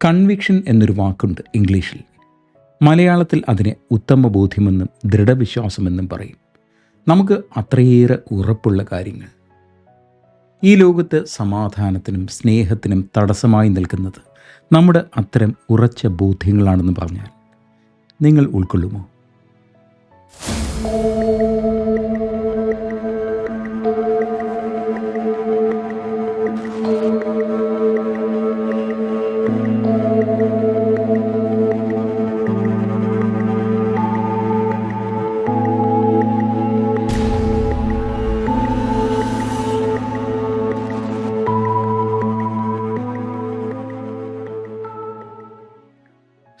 Conviction എന്നൊരു വാക്കുണ്ട് ഇംഗ്ലീഷിൽ. മലയാളത്തിൽ അതിനെ ഉത്തമ ബോധ്യമെന്നും ദൃഢവിശ്വാസമെന്നും പറയും. നമുക്ക് അത്രയേറെ ഉറപ്പുള്ള കാര്യങ്ങൾ. ഈ ലോകത്ത് സമാധാനത്തിനും സ്നേഹത്തിനും തടസ്സമായി നിൽക്കുന്നത് നമ്മുടെ അത്തരം ഉറച്ച ബോധ്യങ്ങളാണെന്ന് പറഞ്ഞാൽ നിങ്ങൾ ഉൾക്കൊള്ളുമോ?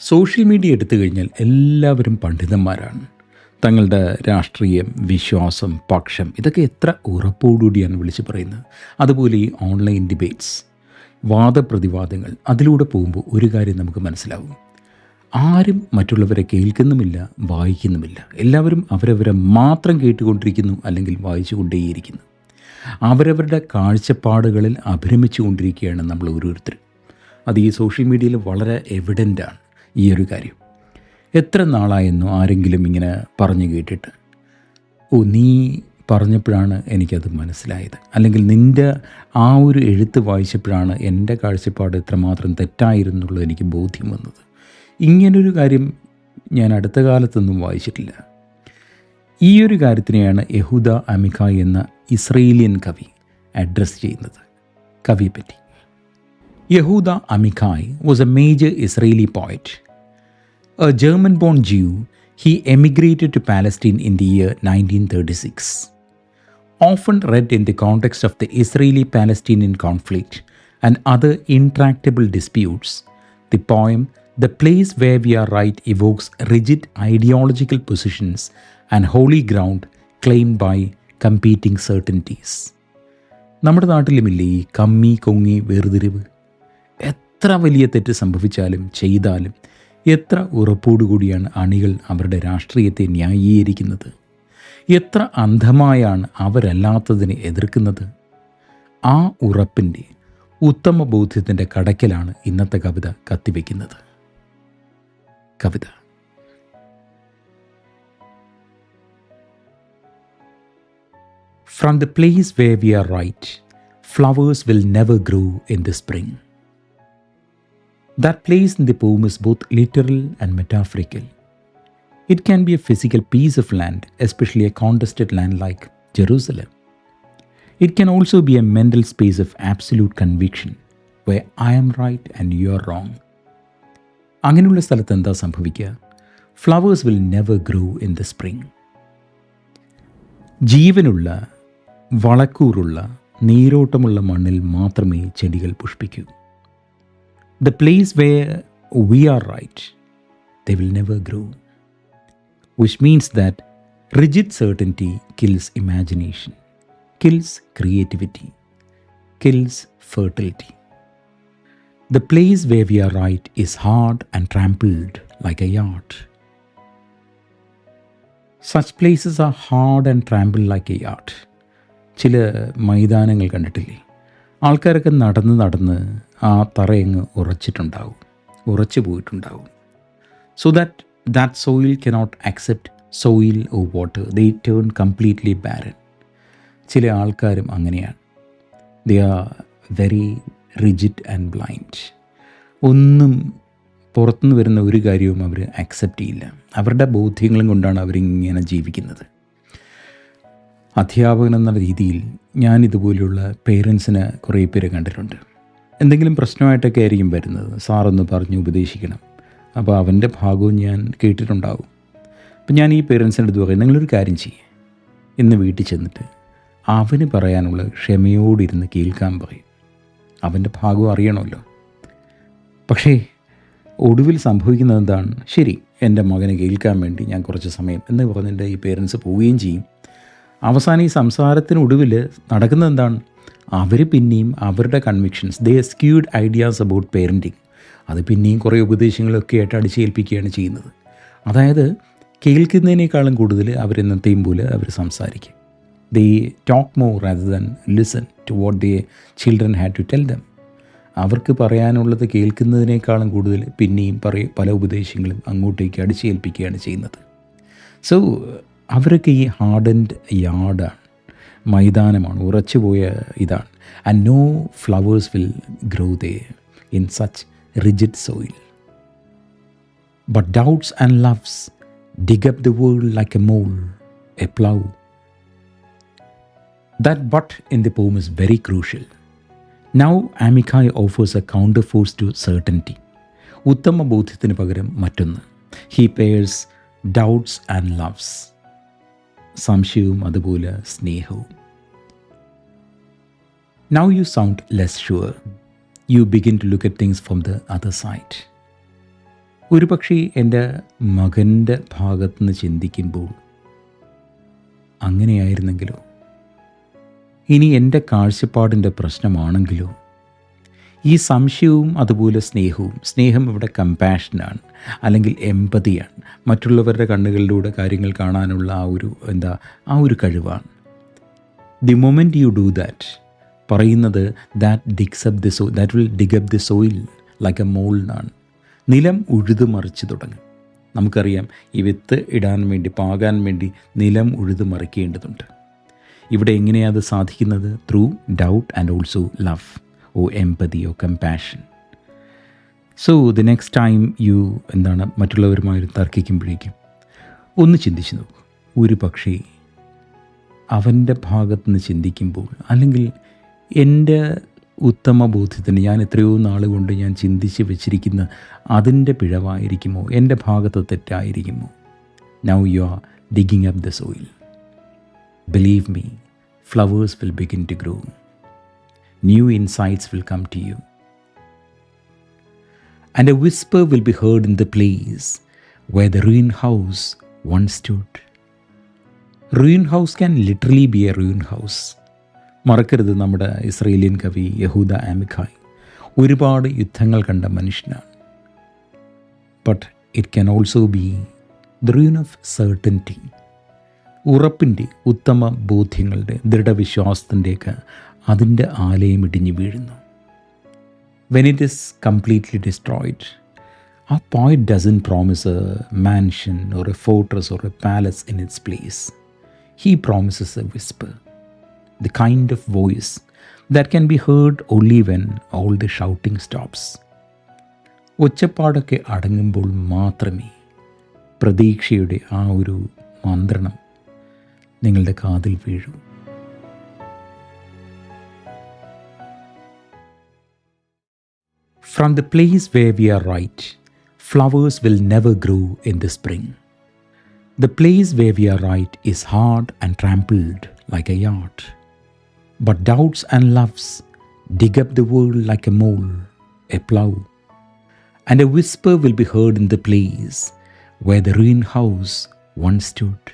സോഷ്യൽ മീഡിയ എടുത്തു കഴിഞ്ഞാൽ എല്ലാവരും പണ്ഡിതന്മാരാണ്. തങ്ങളുടെ രാഷ്ട്രീയം, വിശ്വാസം, പക്ഷം ഇതൊക്കെ എത്ര ഉറപ്പോടുകൂടിയാണ് വിളിച്ചു പറയുന്നത്. അതുപോലെ ഈ ഓൺലൈൻ ഡിബേറ്റ്സ്, വാദപ്രതിവാദങ്ങൾ, അതിലൂടെ പോകുമ്പോൾ ഒരു കാര്യം നമുക്ക് മനസ്സിലാവും. ആരും മറ്റുള്ളവരെ കേൾക്കുന്നുമില്ല, വായിക്കുന്നുമില്ല. എല്ലാവരും അവരവരെ മാത്രം കേട്ടുകൊണ്ടിരിക്കുന്നു, അല്ലെങ്കിൽ വായിച്ചു കൊണ്ടേയിരിക്കുന്നു. അവരവരുടെ കാഴ്ചപ്പാടുകളിൽ അഭിരമിച്ചു കൊണ്ടിരിക്കുകയാണ് നമ്മൾ ഓരോരുത്തരും. അത് ഈ സോഷ്യൽ മീഡിയയിൽ വളരെ എവിഡൻ്റാണ് ഈ ഒരു കാര്യം. എത്ര നാളായെന്നോ ആരെങ്കിലും ഇങ്ങനെ പറഞ്ഞു കേട്ടിട്ട്, നീ പറഞ്ഞപ്പോഴാണ് എനിക്കത് മനസ്സിലായത്, അല്ലെങ്കിൽ നിൻ്റെ ആ ഒരു എഴുത്ത് വായിച്ചപ്പോഴാണ് എൻ്റെ കാഴ്ചപ്പാട് എത്രമാത്രം തെറ്റായിരുന്നുള്ളത് എനിക്ക് ബോധ്യം വന്നത്. ഇങ്ങനൊരു കാര്യം ഞാൻ അടുത്ത കാലത്തൊന്നും വായിച്ചിട്ടില്ല. ഈ ഒരു കാര്യത്തിനെയാണ് യഹൂദ അമിഖായ് എന്ന ഇസ്രയേലിയൻ കവി അഡ്രസ്സ് ചെയ്യുന്നത്. കവിയെപ്പറ്റി. യഹൂദ അമിഖായ് was a major Israeli poet. A German-born Jew, he emigrated to Palestine in the year 1936. Often read in the context of the Israeli-Palestinian conflict and other intractable disputes, the poem "The Place Where We Are Right" evokes rigid ideological positions and holy ground claimed by competing certainties. നമ്മുടെ നാട്ടിലുമില്ലേ ഈ കമ്മി കൊങ്ങി വേർതിരിവ്? എത്ര വലിയ തെറ്റ് സംഭവിച്ചാലും ചെയ്താലും എത്ര ഉറപ്പോടുകൂടിയാണ് അണികൾ അവരുടെ രാഷ്ട്രീയത്തെ ന്യായീകരിക്കുന്നത്. എത്ര അന്ധമായാണ് അവരല്ലാത്തതിനെ എതിർക്കുന്നത്. ആ ഉറപ്പിൻ്റെ ഉത്തമ ബോധ്യത്തിൻ്റെ കടക്കലാണ് ഇന്നത്തെ കവിത കത്തിവെക്കുന്നത്. കവിത: From the place where we are right, flowers will never grow in the spring. That place in the poem is both literal and metaphorical. It can be a physical piece of land, especially a contested land like Jerusalem. It can also be a mental space of absolute conviction, where I am right and you are wrong. അങ്ങനെയുള്ള സ്ഥലത്ത് എന്താ സംഭവിക്കുക? Flowers will never grow in the spring. ജീവനുള്ള, വളക്കൂറുള്ള, നീരോട്ടമുള്ള മണ്ണിൽ മാത്രമേ ചെടികൾ പുഷ്പിക്കൂ. The place where we are right, they will never grow. Which means that rigid certainty kills imagination, kills creativity, kills fertility. The place where we are right is hard and trampled like a yard. Such places are hard and trampled like a yard. ചില മൈതാനങ്ങൾ കണ്ടിട്ടില്ലേ? ആൾക്കാരൊക്കെ നടന്ന് ആ തറയങ്ങ് ഉറച്ചു പോയിട്ടുണ്ടാവും. So that soil cannot accept soil or water. They turn completely barren. ചില ആൾക്കാരും അങ്ങനെയാണ്. They are very rigid and blind. ഒന്നും പുറത്തുനിന്ന് വരുന്ന ഒരു കാര്യവും അവർ അക്സെപ്റ്റ് ചെയ്യില്ല. അവരുടെ ബോധ്യങ്ങളും കൊണ്ടാണ് അവരിങ്ങനെ ജീവിക്കുന്നത്. അധ്യാപകൻ എന്ന രീതിയിൽ ഞാൻ ഇതുപോലെയുള്ള പേരൻസിന് കുറേ പേരെ കണ്ടിട്ടുണ്ട്. എന്തെങ്കിലും പ്രശ്നമായിട്ടൊക്കെ ആയിരിക്കും വരുന്നത്. സാറൊന്ന് പറഞ്ഞ് ഉപദേശിക്കണം. അപ്പോൾ അവൻ്റെ ഭാഗവും ഞാൻ കേട്ടിട്ടുണ്ടാവും. അപ്പം ഞാൻ ഈ പേരൻസിൻ്റെ അടുത്ത് പറയും, നിങ്ങളൊരു കാര്യം ചെയ്യേ, ഇന്ന് വീട്ടിൽ ചെന്നിട്ട് അവന് പറയാനുള്ള ക്ഷമയോടിരുന്ന് കേൾക്കാൻ പറയും. അവൻ്റെ ഭാഗവും അറിയണമല്ലോ. പക്ഷേ ഒടുവിൽ സംഭവിക്കുന്നത് എന്താണ്? ശരി, എൻ്റെ മകനെ കേൾക്കാൻ വേണ്ടി ഞാൻ കുറച്ച് സമയം എന്ന് പറഞ്ഞിട്ട് ഈ പേരൻസ് പോവുകയും ചെയ്യും. അവസാനം ഈ സംസാരത്തിനൊടുവിൽ നടക്കുന്നത് എന്താണ്? അവർ പിന്നെയും അവരുടെ convictions, they squid ideas about parenting, അത് പിന്നെയും കുറേ ഉപദേശങ്ങളൊക്കെ ആയിട്ട് അടിച്ചേൽപ്പിക്കുകയാണ് ചെയ്യുന്നത്. അതായത് കേൾക്കുന്നതിനേക്കാളും കൂടുതൽ അവരെന്നത്തെയും പോലെ അവർ സംസാരിക്കും. They talk more rather than listen to what the children had to tell them. അവർക്ക് പറയാനുള്ളത് കേൾക്കുന്നതിനേക്കാളും കൂടുതൽ പിന്നെയും പല ഉപദേശങ്ങളും അങ്ങോട്ടേക്ക് അടിച്ചേൽപ്പിക്കുകയാണ് ചെയ്യുന്നത്. സോ അവരൊക്കെ ഈ ഹാർഡൻഡ് യാർഡാണ്, മൈതാനമാണ്, ഉറച്ചുപോയ ഇതാണ്. And no flowers will grow there in such rigid soil. But doubts and loves dig up the world like a mole, a plough. That but in the poem is very crucial. Now Amichai offers a counterforce to certainty. ഉത്തമ ബോധ്യത്തിന് പകരം മറ്റൊന്ന്. He pairs doubts and loves. സംശയവും അതുപോലെ സ്നേഹവും. Now you sound less sure. You begin to look at things from the other side. ഒരു പക്ഷേ എൻ്റെ മകൻ്റെ ഭാഗത്തുനിന്ന് ചിന്തിക്കുമ്പോൾ അങ്ങനെയായിരുന്നെങ്കിലോ, ഇനി എൻ്റെ കാഴ്ചപ്പാടിൻ്റെ പ്രശ്നമാണെങ്കിലോ. ഈ സംശയവും അതുപോലെ സ്നേഹവും. സ്നേഹം ഇവിടെ കമ്പാഷനാണ്, അല്ലെങ്കിൽ എമ്പതിയാണ്. മറ്റുള്ളവരുടെ കണ്ണുകളിലൂടെ കാര്യങ്ങൾ കാണാനുള്ള ആ ഒരു കഴിവാണ്. The moment you do that, പറയുന്നത് that will dig up the soil like a mole എന്നാണ്. നിലം ഉഴുതു മറിച്ച് തുടങ്ങും. നമുക്കറിയാം, ഈ വിത്ത് ഇടാൻ വേണ്ടി, പാകാൻ വേണ്ടി നിലം ഉഴുതു മറിക്കേണ്ടതുണ്ട്. ഇവിടെ എങ്ങനെയാണ് അത് സാധിക്കുന്നത്? Through doubt and also love, empathy, compassion. So the next time you മറ്റുള്ളവരുമായി തർക്കിക്കുമ്പോഴേക്കും ഒന്ന് ചിന്തിച്ച് നോക്കൂ. ഒരു പക്ഷേ അവൻ്റെ ഭാഗത്തുനിന്ന് ചിന്തിക്കുമ്പോൾ, അല്ലെങ്കിൽ എൻ്റെ ഉത്തമ ബോധ്യത്തിന് ഞാൻ എത്രയോ നാൾ കൊണ്ട് ഞാൻ ചിന്തിച്ച് വെച്ചിരിക്കുന്ന അതിൻ്റെ പിഴവായിരിക്കുമോ, എൻ്റെ ഭാഗത്ത് തെറ്റായിരിക്കുമോ? Now you are digging up the soil. Believe me, flowers will begin to grow. New insights will come to you. And a whisper will be heard in the place where the ruined house once stood. Ruined house can literally be a ruined house. മറക്കരുത്, നമ്മുടെ ഇസ്രയേലിയൻ കവി യഹൂദ ആമിഖായ് ഒരുപാട് യുദ്ധങ്ങൾ കണ്ട മനുഷ്യനാണ്. But it can also be the ruin of certainty. ഉറപ്പിൻ്റെ, ഉത്തമ ബോധ്യങ്ങളുടെ, ദൃഢവിശ്വാസത്തിൻ്റെയൊക്കെ അതിൻ്റെ ആലയം ഇടിഞ്ഞു വീഴുന്നു. When it is completely destroyed, ആ poet doesn't promise a mansion or a fortress or a palace in its place. He promises a whisper, the kind of voice that can be heard only when all the shouting stops. ഒച്ചപ്പാടൊക്കെ അടങ്ങുമ്പോൾ മാത്രമേ പ്രതീക്ഷയുടെ ആ ഒരു മന്ത്രണം നിങ്ങളുടെ കാതിൽ വീഴൂ. From the place where we are right, flowers will never grow in the spring. The place where we are right is hard and trampled like a yard. But doubts and loves dig up the world like a mole, a plough. And a whisper will be heard in the place where the ruined house once stood.